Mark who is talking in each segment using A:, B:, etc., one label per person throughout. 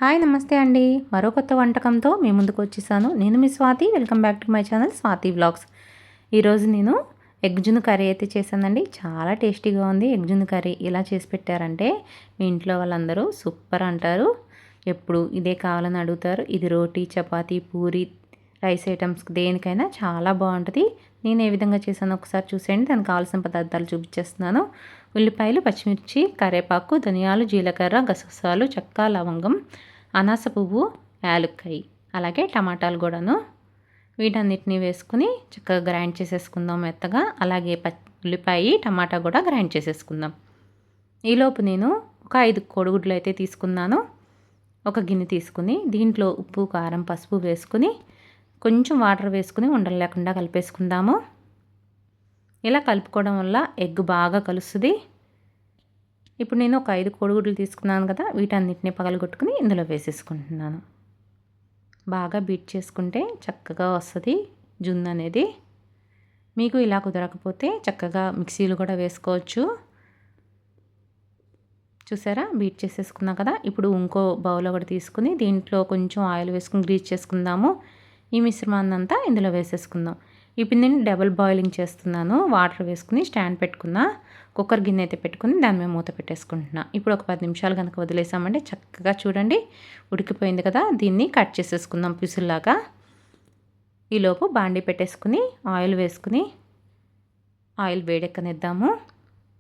A: Hi నమస్తే అండి. మరో కొత్త వంటకంతో మీ ముందుకు వచ్చేసాను. నేను మీ Swathi. Welcome back to my channel Swathi vlogs. ఈరోజు నేను ఎగ్ జున్ను కర్రీ అయితే చేశానండి. చాలా టేస్టీగా ఉంది. ఎగ్ జున్ను కర్రీ ఇలా చేసి పెట్టారంటే మీ ఇంట్లో వాళ్ళందరూ సూపర్ అంటారు. ఎప్పుడు ఇదే కావాలని అడుగుతారు. ఇది రోటీ, చపాతీ, పూరి, రైస్ ఐటమ్స్కి దేనికైనా చాలా బాగుంటుంది. నేను ఏ విధంగా చేశానో ఒకసారి చూసేయండి. దానికి కావాల్సిన పదార్థాలు చూపించేస్తున్నాను. ఉల్లిపాయలు, పచ్చిమిర్చి, కరివేపాకు, ధనియాలు, జీలకర్ర, గసగసాలు, చెక్క, లవంగం, అనాస పువ్వు, యాలుక్కాయి, అలాగే టమాటాలు కూడాను. వీటన్నిటిని వేసుకుని చక్కగా గ్రైండ్ చేసేసుకుందాం మెత్తగా. అలాగే ఉల్లిపాయ, టమాటా కూడా గ్రైండ్ చేసేసుకుందాం. ఈలోపు నేను ఒక 5 కోడిగుడ్లు అయితే తీసుకున్నాను. ఒక గిన్నె తీసుకుని దీంట్లో ఉప్పు, కారం, పసుపు వేసుకుని కొంచెం వాటర్ వేసుకుని ఉండలు లేకుండా కలిపేసుకుందాము. ఇలా కలుపుకోవడం వల్ల ఎగ్ బాగా కలుస్తుంది. ఇప్పుడు నేను ఒక 5 కోడిగుడ్లు తీసుకున్నాను కదా, వీటన్నిటిని పగలగొట్టుకుని ఇందులో వేసేసుకుంటున్నాను. బాగా బీట్ చేసుకుంటే చక్కగా వస్తుంది జున్ను అనేది. మీకు ఇలా కుదరకపోతే చక్కగా మిక్సీలు కూడా వేసుకోవచ్చు. చూసారా, బీట్ చేసేసుకున్నా కదా. ఇప్పుడు ఇంకో బౌల్ ఒకటి తీసుకుని దీంట్లో కొంచెం ఆయిల్ వేసుకుని గ్రీజ్ చేసుకుందాము. ఈ మిశ్రమాన్ని అంతా ఇందులో వేసేసుకుందాం. ఇప్పుడు నేను డబుల్ బాయిలింగ్ చేస్తున్నాను. వాటర్ వేసుకుని స్టాండ్ పెట్టుకున్నా. కుక్కర్ గిన్నె అయితే పెట్టుకుని దాని మీద మూత పెట్టేసుకుంటున్నా. ఇప్పుడు ఒక 10 నిమిషాలు కనుక వదిలేసామంటే చక్కగా చూడండి ఉడికిపోయింది కదా. దీన్ని కట్ చేసేసుకుందాం పిసుల్లాగా. ఈలోపు బాండీ పెట్టేసుకుని ఆయిల్ వేసుకుని ఆయిల్ వేడెక్కనిద్దాము.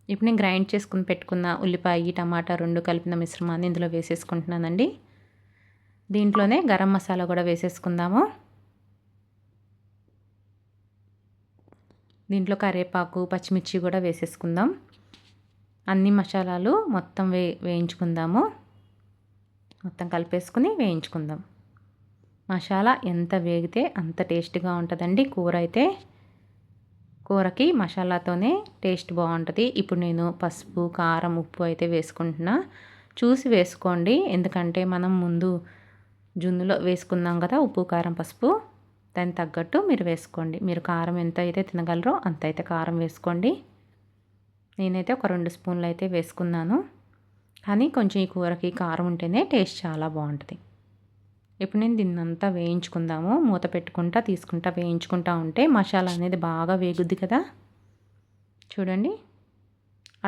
A: ఇప్పుడు నేను గ్రైండ్ చేసుకుని పెట్టుకున్న ఉల్లిపాయ, టమాటా 2 కలిపిన మిశ్రమాన్ని ఇందులో వేసేసుకుంటున్నానండి. దీంట్లోనే గరం మసాలా కూడా వేసేసుకుందాము. దీంట్లో కరివేపాకు, పచ్చిమిర్చి కూడా వేసేసుకుందాం. అన్ని మసాలాలు మొత్తం వేయించుకుందాము. మొత్తం కలిపేసుకుని వేయించుకుందాం. మసాలా ఎంత వేగితే అంత టేస్ట్గా ఉంటుందండి కూర అయితే. కూరకి మసాలాతోనే టేస్ట్ బాగుంటుంది. ఇప్పుడు నేను పసుపు, కారం, ఉప్పు అయితే వేసుకుంటున్నా. చూసి వేసుకోండి, ఎందుకంటే మనం ముందు జున్నులో వేసుకున్నాం కదా ఉప్పు, కారం, పసుపు. దానికి తగ్గట్టు మీరు వేసుకోండి. మీరు కారం ఎంత అయితే తినగలరో అంత అయితే కారం వేసుకోండి. నేనైతే ఒక 2 స్పూన్లు అయితే వేసుకున్నాను. కానీ కొంచెం ఈ కూరకి కారం ఉంటేనే టేస్ట్ చాలా బాగుంటుంది. ఇప్పుడు నేను దీన్నంతా వేయించుకుందాము. మూత పెట్టుకుంటా తీసుకుంటా వేయించుకుంటా ఉంటే మసాలా అనేది బాగా వేగుద్ది కదా. చూడండి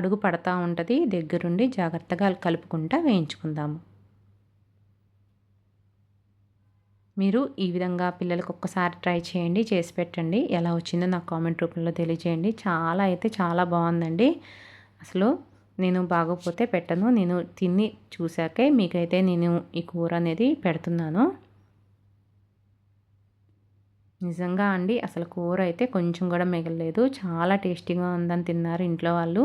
A: అడుగు పడతా ఉంటుంది. దగ్గరుండి జాగ్రత్తగా కలుపుకుంటా వేయించుకుందాము. మీరు ఈ విధంగా పిల్లలకు ఒక్కసారి ట్రై చేయండి, చేసి పెట్టండి. ఎలా వచ్చిందో నాకు కామెంట్ రూపంలో తెలియజేయండి. చాలా బాగుందండి. అసలు నేను బాగోకపోతే పెట్టను. నేను తిని చూశాకే మీకైతే నేను ఈ కూర అనేది పెడుతున్నాను. నిజంగా అండి, అసలు కూర అయితే కొంచెం కూడా మిగలలేదు. చాలా టేస్టీగా ఉందని తిన్నారు ఇంట్లో వాళ్ళు.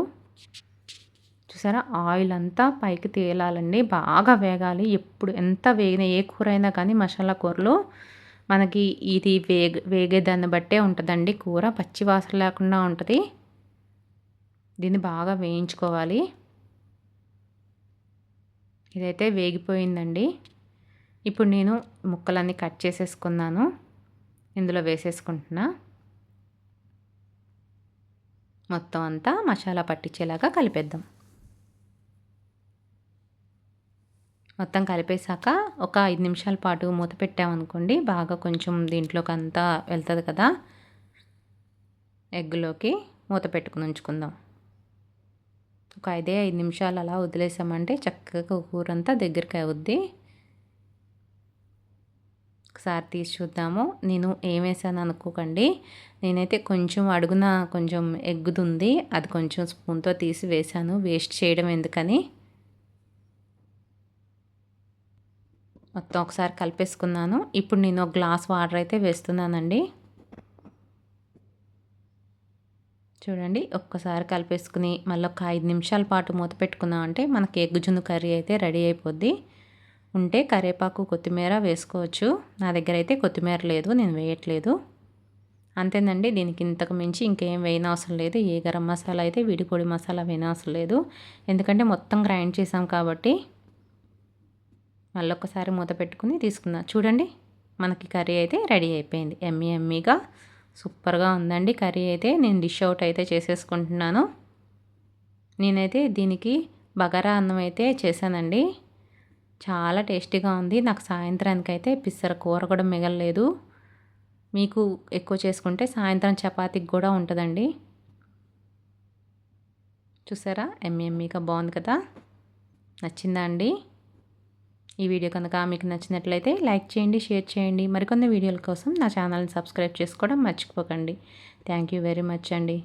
A: చూసారా, ఆయిల్ అంతా పైకి తేలాలండి, బాగా వేగాలి. ఎప్పుడు ఎంత వేగిన ఏ కూర అయినా కానీ మసాలా కూరలో మనకి ఇది వేగేదాన్ని బట్టే ఉంటుందండి. కూర పచ్చి వాసన లేకుండా ఉంటుంది. దీన్ని బాగా వేయించుకోవాలి. ఇదైతే వేగిపోయిందండి. ఇప్పుడు నేను ముక్కలన్నీ కట్ చేసేసుకున్నాను. ఇందులో వేసేసుకుంటున్నా. మొత్తం అంతా మసాలా పట్టించేలాగా కలిపేద్దాం. మొత్తం కలిపేశాక ఒక 5 నిమిషాల పాటు మూత పెట్టామనుకోండి, బాగా కొంచెం దీంట్లోకి అంతా వెళ్తుంది కదా. ఎగ్లోకి మూత పెట్టుకుని ఉంచుకుందాం. ఒక 5 నిమిషాలు అలా వదిలేసామంటే చక్కగా కూర అంతా దగ్గరికి అవుద్ది. ఒకసారి తీసి చూద్దాము. నేను ఏం వేసాను అనుకోకండి. నేనైతే కొంచెం అడుగున కొంచెం ఎగ్గుతుంది, అది కొంచెం స్పూన్తో తీసి వేసాను. వేస్ట్ చేయడం ఎందుకని. మొత్తం ఒకసారి కలిపేసుకున్నాను. ఇప్పుడు నేను ఒక గ్లాస్ వాటర్ అయితే వేస్తున్నానండి. చూడండి, ఒక్కసారి కలిపేసుకుని మళ్ళీ ఒక 5 నిమిషాల పాటు మూత పెట్టుకున్నామంటే మనకి ఎగ్ జున్ను కర్రీ అయితే రెడీ అయిపోద్ది. ఉంటే కరివేపాకు, కొత్తిమీర వేసుకోవచ్చు. నా దగ్గర అయితే కొత్తిమీర లేదు, నేను వేయట్లేదు. అంతేనండి, దీనికి ఇంతకు మించి ఇంకేం వేయనవసరం లేదు. ఏ గరం మసాలా అయితే విడి పొడి మసాలా వేయనవసరం లేదు, ఎందుకంటే మొత్తం గ్రైండ్ చేసాం కాబట్టి. మళ్ళీ ఒక్కసారి మూత పెట్టుకుని తీసుకుందాం. చూడండి, మనకి కర్రీ అయితే రెడీ అయిపోయింది. ఎమ్మీగా సూపర్గా ఉందండి కర్రీ అయితే. నేను డిష్ అవుట్ అయితే చేసేసుకుంటున్నాను. నేనైతే దీనికి బగారా అన్నం అయితే చేశానండి. చాలా టేస్టీగా ఉంది. నాకు సాయంత్రానికైతే పిස්සర కూర కూడా మిగలలేదు. మీకు ఎక్కువ చేసుకుంటే సాయంత్రం చపాతీకి కూడా ఉంటుందండి. చూసారా ఎమ్మీగా బాగుంది కదా. నచ్చిందా అండి? ఈ వీడియో కనుక మీకు నచ్చినట్లయితే లైక్ చేయండి, షేర్ చేయండి. మరికొన్ని వీడియోల కోసం నా ఛానల్ని సబ్స్క్రైబ్ చేసుకోవడం మర్చిపోకండి. థ్యాంక్ యూ వెరీ మచ్ అండి.